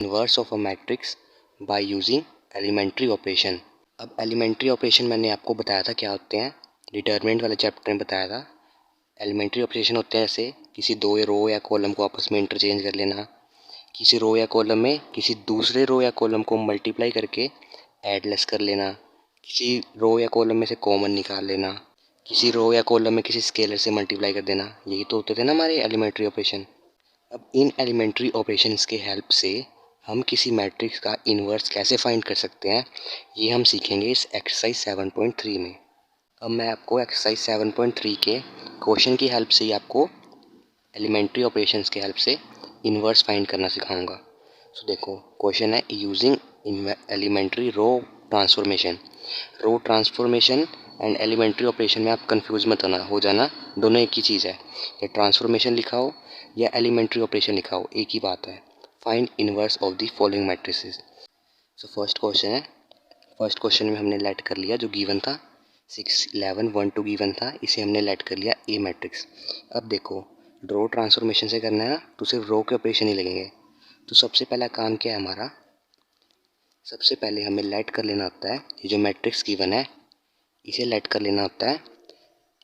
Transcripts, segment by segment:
Inverse of a matrix by using elementary operation. अब elementary operation मैंने आपको बताया था क्या होते हैं, डिटरमिनेंट वाले चैप्टर में बताया था। एलिमेंट्री ऑपरेशन होते हैं ऐसे, किसी दो रो या कॉलम को आपस में इंटरचेंज कर लेना, किसी रो या कॉलम में किसी दूसरे रो या कॉलम को मल्टीप्लाई करके ऐड लेस कर लेना, किसी रो या कॉलम में से कॉमन निकाल लेना, किसी रो या कॉलम में किसी स्केलर से मल्टीप्लाई कर देना। यही तो होते थे ना हमारे एलिमेंट्री ऑपरेशन। अब इन एलिमेंट्री ऑपरेशंस के हेल्प से हम किसी मैट्रिक्स का इन्वर्स कैसे फाइंड कर सकते हैं, ये हम सीखेंगे इस एक्सरसाइज 7.3 में। अब मैं आपको एक्सरसाइज 7.3 के क्वेश्चन की हेल्प से ही आपको एलिमेंट्री ऑपरेशंस के हेल्प से इन्वर्स फाइंड करना सिखाऊंगा। सो देखो क्वेश्चन है, using elementary row transformation. Row transformation and elementary operation में आप कंफ्यूज मत हो जाना, दोनों एक ही चीज़ है। या ट्रांसफॉर्मेशन लिखा हो या एलिमेंट्री ऑपरेशन लिखा हो, एक ही बात है। Find inverse of the following matrices. So first question है, फर्स्ट क्वेश्चन में हमने लेट कर लिया जो गिवन था 6 11 1 2 गिवन था, इसे हमने लेट कर लिया ए मैट्रिक्स। अब देखो रो ट्रांसफॉर्मेशन से करना है ना, तो सिर्फ रो के ऑपरेशन ही लगेंगे। तो सबसे पहला काम क्या है हमारा, सबसे पहले हमें लेट कर लेना होता है ये जो मैट्रिक्स गिवन है, इसे लेट कर लेना होता है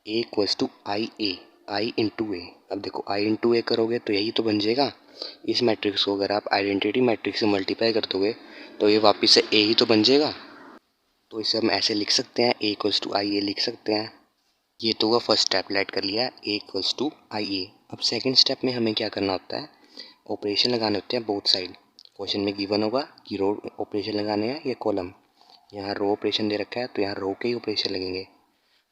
A equals to I A, I into A. अब देखो आई इंटू ए करोगे तो यही तो बन जाएगा। इस मैट्रिक्स को अगर आप आइडेंटिटी मैट्रिक्स से मल्टीप्लाई कर दोगे तो ये वापस से ए ही तो बन जाएगा। तो इसे हम ऐसे लिख सकते हैं, ए इक्वल्स टू आई ए लिख सकते हैं। ये तो हुआ फर्स्ट स्टेप, लेट कर लिया ए इक्वल्स टू आई ए। अब सेकंड स्टेप में हमें क्या करना होता है, ऑपरेशन लगाने होते हैं बोथ साइड। क्वेश्चन में गिवन होगा कि रो ऑपरेशन लगाने हैं या कॉलम। यहाँ रो ऑपरेशन दे रखा है तो यहाँ रो के ही ऑपरेशन लगेंगे।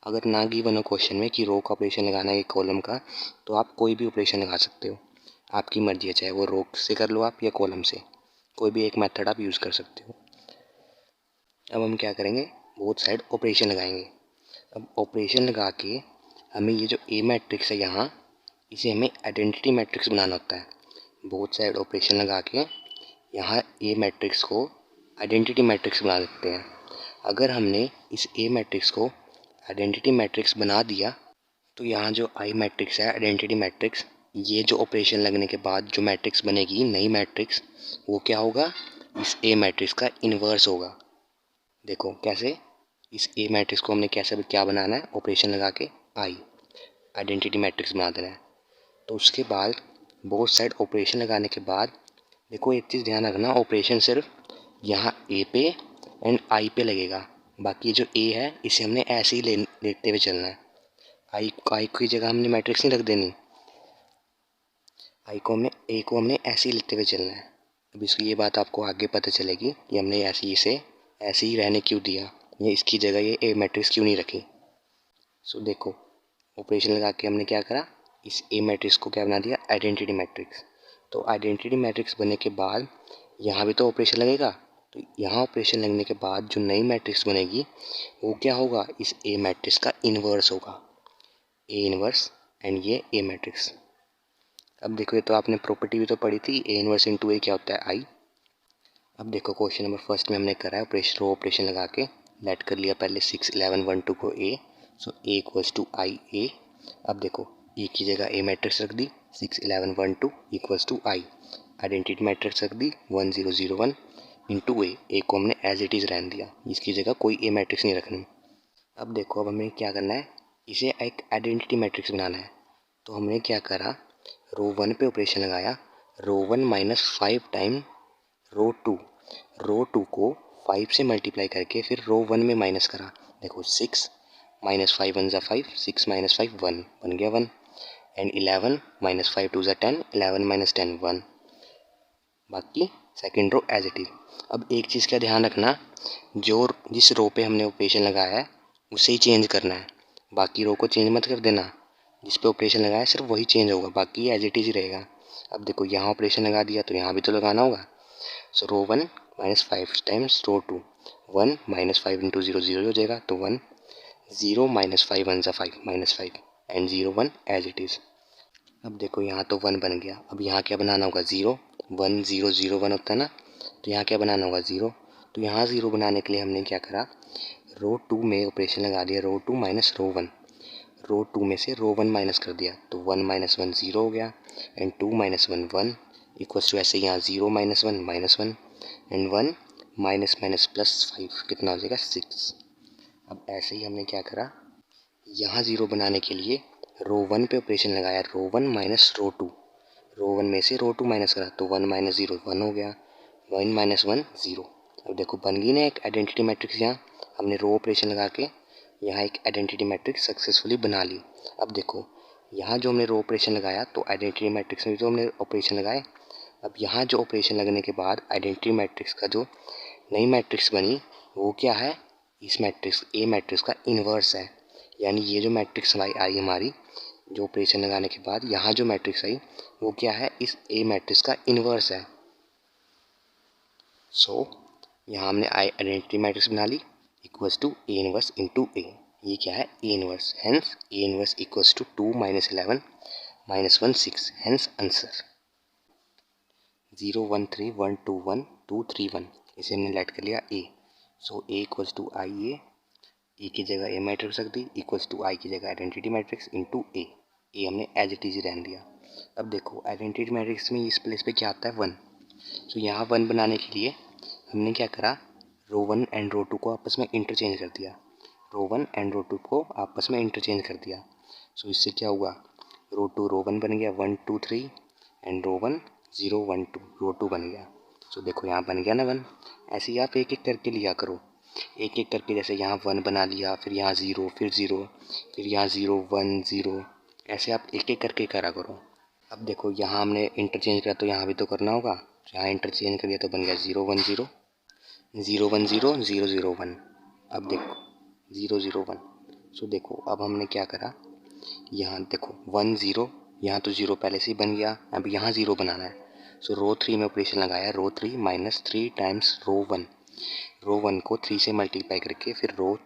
अगर ना गिवन हो क्वेश्चन में कि रो का ऑपरेशन लगाना है कॉलम का, तो आप कोई भी ऑपरेशन लगा सकते हो, आपकी मर्जी है, चाहे वो रो से कर लो आप या कॉलम से, कोई भी एक मेथड आप यूज़ कर सकते हो। अब हम क्या करेंगे, बोथ साइड ऑपरेशन लगाएंगे। अब ऑपरेशन लगा के हमें ये जो ए मैट्रिक्स है यहाँ, इसे हमें आइडेंटिटी मैट्रिक्स बनाना होता है। बोथ साइड ऑपरेशन लगा के यहाँ ए मैट्रिक्स को आइडेंटिटी मैट्रिक्स बना देते हैं। अगर हमने इस ए मैट्रिक्स को आइडेंटिटी मैट्रिक्स बना दिया तो यहाँ जो आई मैट्रिक्स है आइडेंटिटी मैट्रिक्स, ये जो ऑपरेशन लगने के बाद जो मैट्रिक्स बनेगी नई मैट्रिक्स, वो क्या होगा, इस ए मैट्रिक्स का इन्वर्स होगा। देखो कैसे, इस ए मैट्रिक्स को हमने कैसे क्या बनाना है, ऑपरेशन लगा के आई आइडेंटिटी मैट्रिक्स बना देना है। तो उसके बाद बोथ साइड ऑपरेशन लगाने के बाद देखो एक चीज़ ध्यान रखना, ऑपरेशन सिर्फ यहाँ ए पे एंड आई पे लगेगा, बाकी जो ए है इसे हमने ऐसे ही लेते हुए चलना है। आई की जगह हमने मैट्रिक्स नहीं रख देनी, आई को हमने ए को हमने ऐसे ही लेते हुए चलना है। अब इसकी ये बात आपको आगे पता चलेगी कि हमने ऐसे ही इसे ऐसे ही रहने क्यों दिया, या इसकी जगह ये ए मैट्रिक्स क्यों नहीं रखी। सो देखो ऑपरेशन लगा के हमने क्या करा, इस ए मैट्रिक्स को क्या बना दिया, आइडेंटिटी मैट्रिक्स। तो आइडेंटिटी मैट्रिक्स बनने के बाद यहाँ भी तो ऑपरेशन लगेगा, तो यहाँ ऑपरेशन लगने के बाद जो नई मैट्रिक्स बनेगी वो क्या होगा, इस ए मैट्रिक्स का इन्वर्स होगा, ए इन्वर्स एंड ये ए मैट्रिक्स। अब देखो ये तो आपने प्रॉपर्टी भी तो पढ़ी थी, ए इन्वर्स इंटू ए क्या होता है, आई। अब देखो क्वेश्चन नंबर फर्स्ट में हमने करा है ऑपरेशन, रो ऑपरेशन लगा के लेट कर लिया पहले 6 11 1 2 को ए, सो ए इक्वल्स टू आई ए। अब देखो ए की जगह ए मैट्रिक्स रख दी, 6 11 1 2 equals to I, identity matrix रख दी 1 0 0 1 इंटू ए को हमने एज इट इज़ रहने दिया, इसकी जगह कोई ए मैट्रिक्स नहीं रखनी। अब देखो अब हमें क्या करना है, इसे एक आइडेंटिटी मैट्रिक्स बनाना है। तो हमने क्या करा, रो 1 पे ऑपरेशन लगाया, रो 1 माइनस 5 टाइम रो 2 को 5 से मल्टीप्लाई करके फिर रो 1 में माइनस करा। देखो 6 माइनस 5 1 ज़ा 5, 6 माइनस 5 1 बन गया 1, एंड 11 माइनस 5 2 ज़ा 10, 11 माइनस 10 1, बाकी second row as it is. अब एक चीज़ का ध्यान रखना, जो जिस रो पे हमने ऑपरेशन लगाया है उसे ही चेंज करना है, बाकी रो को चेंज मत कर देना। जिस पे ऑपरेशन लगाया है सिर्फ वही चेंज होगा, बाकी एज इट इज ही रहेगा। अब देखो यहाँ ऑपरेशन लगा दिया तो यहाँ भी तो लगाना होगा। सो रो 1 माइनस 5 टाइम्स रो 2, 1 माइनस 5 इंटू 0 0 हो जाएगा, तो 1 0 माइनस 5 1 ज़ा 5 minus 5 and 0 1 as it is. अब देखो यहाँ तो 1 बन गया, अब यहाँ क्या बनाना होगा, 0 1 0 0 1 होता है ना, तो यहाँ क्या बनाना होगा 0। तो यहाँ 0 बनाने के लिए हमने क्या करा, रो 2 में ऑपरेशन लगा दिया, रो 2 माइनस रो 1, रो 2 में से रो 1 माइनस कर दिया, तो 1 माइनस 1 0 हो गया, एंड 2 माइनस 1 1 इक्वल्स टू ऐसे यहाँ 0 -1 एंड 1 माइनस माइनस +5 कितना हो जाएगा 6। अब ऐसे ही हमने क्या करा, यहाँ 0 बनाने के लिए रो 1 पे ऑपरेशन लगाया, रो 1 माइनस रो 2, रो 1 में से रो 2 माइनस करा तो 1 - 0 1 हो गया, 1 - 1 0। अब देखो बन गई ना एक आइडेंटिटी मैट्रिक्स। यहाँ हमने रो ऑपरेशन लगा के यहाँ एक आइडेंटिटी मैट्रिक्स सक्सेसफुली बना ली। अब देखो यहाँ जो हमने रो ऑपरेशन लगाया तो आइडेंटिटी मैट्रिक्स में जो हमने ऑपरेशन लगाए, अब यहाँ जो ऑपरेशन लगने के बाद आइडेंटिटी मैट्रिक्स का जो नई मैट्रिक्स बनी वो क्या है, इस मैट्रिक्स ए मैट्रिक्स का इन्वर्स है। यानी ये जो मैट्रिक्स आई हमारी जो ऑपरेशन लगाने के बाद यहाँ जो मैट्रिक्स आई वो क्या है, इस ए मैट्रिक्स का इन्वर्स है। सो यहाँ हमने आइडेंटिटी मैट्रिक्स बना ली equals to A inverse into A. ये क्या है, A inverse, hence A inverse equals to 2 - 11 - 1 6, hence answer 0 1 3 1 2 1 2 3 1। इसे हमने लेट कर लिया ए। सो ए इक्वल्स टू आई ए की जगह ए मैट्रिक्स रख दी इक्वल्स टू आई की जगह आइडेंटिटी मैट्रिक्स इंटू ए। ए हमने एज इट इज रहने दिया। अब देखो आइडेंटिटी मैट्रिक्स में इस प्लेस पे क्या आता है 1। तो यहाँ 1 बनाने के लिए हमने क्या करा, रो 1 एंड रो 2 को आपस में इंटरचेंज कर दिया, रो 1 एंड रो 2 को आपस में इंटरचेंज कर दिया। सो इससे क्या हुआ, रो 2 रो 1 बन गया 1 2 3 एंड रो 1 0 1 2 रो 2 बन गया। सो देखो यहाँ बन गया ना 1। ऐसे ही आप एक एक करके लिया करो, एक एक करके, जैसे यहाँ 1 बना लिया, फिर यहाँ 0, फिर 0, फिर यहाँ 0 1 0, ऐसे आप एक एक करके करा करो। अब देखो यहाँ हमने इंटरचेंज किया तो यहाँ भी तो करना होगा, यहाँ इंटरचेंज कर दिया तो बन गया 0 1 0 0 1 0 0 0 1। अब देखो 0 0 1। सो देखो अब हमने क्या करा, यहाँ देखो 1 0, यहाँ तो 0 पहले से ही बन गया, अब यहाँ 0 बनाना है। सो रो 3 में ऑपरेशन लगाया, रो 3 माइनस 3 टाइम्स रो 1, रो 1 को 3 से मल्टीप्लाई करके फिर रो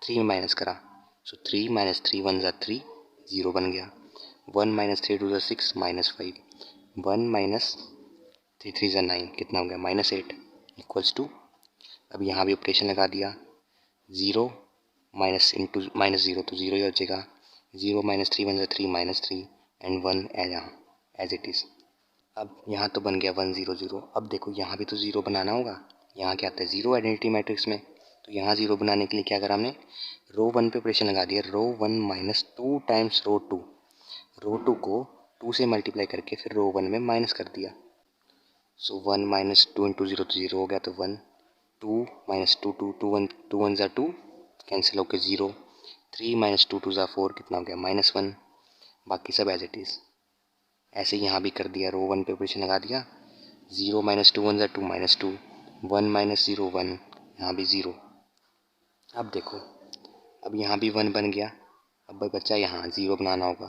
3 में माइनस करा। सो 3 - 3 1 ज़ा 3, 0 बन गया। 1 - 3 2 ज़ा 6 -5, 1 - 3 3 ज़ा 9 कितना हो गया -8 इक्वल्स टू। अब यहाँ भी ऑपरेशन लगा दिया, 0 माइनस इंटू माइनस 0 तो 0 ही हो जाएगा, 0 - 3 1 ज़ा 3 -3 एंड 1 एज इट इज़। अब यहाँ तो बन गया 1 0 0। अब देखो यहाँ भी तो 0 बनाना होगा, यहाँ क्या आता है 0 आइडेंटिटी मैट्रिक्स में। तो यहाँ 0 बनाने के लिए क्या करा हमने, रो 1 पे ऑपरेशन लगा दिया, रो 1 माइनस 2 टाइम्स रो 2, रो 2 को 2 से मल्टीप्लाई करके फिर रो 1 में माइनस कर दिया। सो 1 - 2 इंटू 0 तो 0 हो गया, तो 1 2 - 2 2 2 1 2 1 ज़ा 2 कैंसिल होकर 0, 3 - 2 2 ज़ा 4 कितना हो गया -1। बाकी सब एज इट इज़। ऐसे यहाँ भी कर दिया, रो 1 पे ऑपरेशन लगा दिया, 0 - 2 1 ज़ा 2 -2, 1 - 0 1, यहाँ भी 0। अब देखो अब यहाँ भी 1 बन गया, अब बच्चा यहाँ 0 बनाना होगा।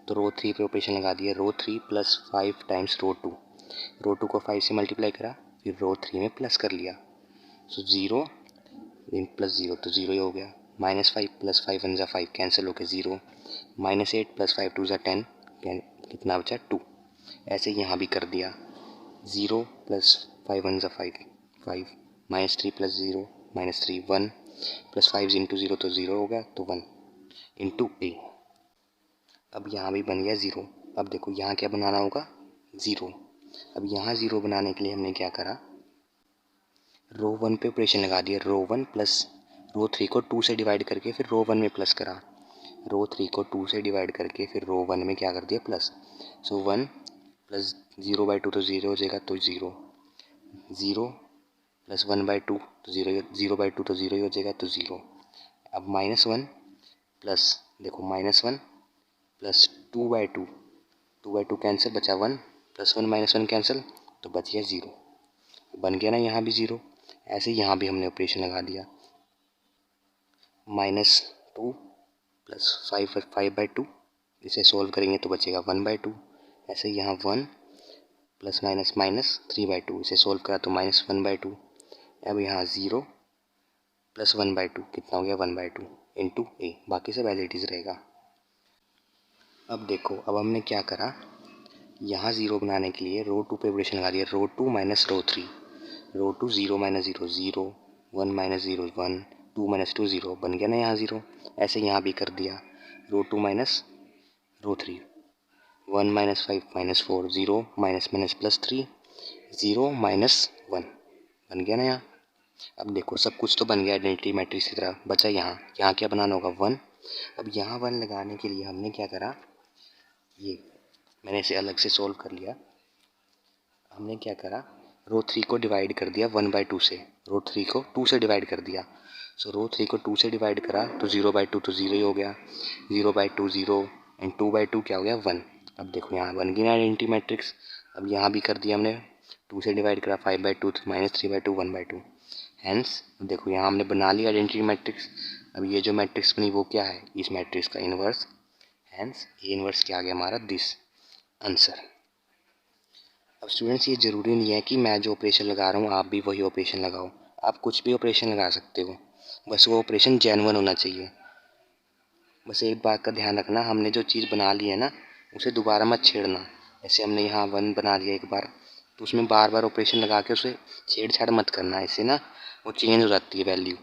तो रो 3 पे ऑपरेशन लगा दिया, रो 3 + 5 टाइम्स रो 2, रो 2 को 5 से मल्टीप्लाई करा फिर रो 3 में प्लस कर लिया। सो 0 + 0 तो 0 ही हो गया, -5 + 5 1 ज़ा 5 कैंसिल होकर 0, -8 + 5 2 ज़ा 10 कितना बचा 2। ऐसे यहाँ भी कर दिया, 0 + 5 1 ज़ा 5 5, -3 + 0 -3 1 + 5 इंटू 0 तो 0 हो गया, तो 1 इंटू ए। अब यहाँ भी बन गया 0। अब देखो यहाँ क्या बनाना होगा 0। अब यहाँ 0 बनाने के लिए हमने क्या करा, रो 1 पे ऑपरेशन लगा दिया, रो 1 प्लस रो 3 को 2 से डिवाइड करके फिर रो 1 में प्लस करा, रो 3 को 2 से डिवाइड करके फिर रो 1 में क्या कर दिया प्लस। सो 1 + 0/2 तो 0 हो जाएगा, तो 0 0 + 1/2 तो 0 0/2 तो 0 ही हो जाएगा, तो 0। अब -1 प्लस देखो -1 प्लस 2/2, 2/2 कैंसिल बचा 1, +1 -1 कैंसिल तो बच गया 0। बन गया ना यहाँ भी 0। ऐसे यहाँ भी हमने ऑपरेशन लगा दिया, -2 + 5/2, इसे सोल्व करेंगे तो बचेगा 1/2। ऐसे यहाँ 1 ± 3/2, इसे सोल्व करा तो -1/2। अब यहाँ 0 + 1/2 कितना हो गया 1/2 इंटू ए, बाकी सब एज इट इज़ रहेगा। अब देखो अब हमने क्या करा, यहाँ 0 बनाने के लिए रो 2 पे ऑपरेशन लगा दिया, रो 2 माइनस रो 3, रो 2 0 - 0 0, 1 - 0 1, 2 - 2 0 बन गया ना यहाँ 0। ऐसे यहाँ भी कर दिया, रो 2 minus rho 3, 1 minus 5 minus 4, 0 minus minus plus 3, 0 minus 1 बन गया ना यहाँ। अब देखो सब कुछ तो बन गया आइडेंटिटी मैट्रिक्स की तरह, बचा यहाँ क्या बनाना होगा 1। अब यहाँ 1 लगाने के लिए हमने क्या करा, ये मैंने इसे अलग से सोल्व कर लिया। हमने क्या करा, रो 3 को डिवाइड कर दिया 1/2 से, रो 3 को 2 से डिवाइड कर दिया। सो रो 3 को 2 से डिवाइड करा तो 0/2 तो 0 ही हो गया, 0/2 0 एंड 2/2 क्या हो गया 1। अब देखो यहाँ बन गई ना आइडेंटिटी मैट्रिक्स। अब यहाँ भी कर दिया हमने, 2 से डिवाइड करा 5/2 माइनस 3/2 1/2। हैंस देखो यहाँ हमने बना लिया आइडेंटिटी मैट्रिक्स। अब ये जो मैट्रिक्स बनी वो क्या है, इस मैट्रिक्स का इन्वर्स। हैंस ये इन्वर्स क्या आ गया हमारा, दिस आंसर। अब स्टूडेंट्स ये ज़रूरी नहीं है कि मैं जो ऑपरेशन लगा रहा हूँ आप भी वही ऑपरेशन लगाओ, आप कुछ भी ऑपरेशन लगा सकते हो, बस वो ऑपरेशन जेन्युइन होना चाहिए। बस एक बात का ध्यान रखना, हमने जो चीज़ बना ली है ना उसे दोबारा मत छेड़ना। जैसे हमने यहाँ 1 बना लिया एक बार, तो उसमें बार बार ऑपरेशन लगा के उसे छेड़छाड़ मत करना, इससे ना वो चेंज हो जाती है वैल्यू।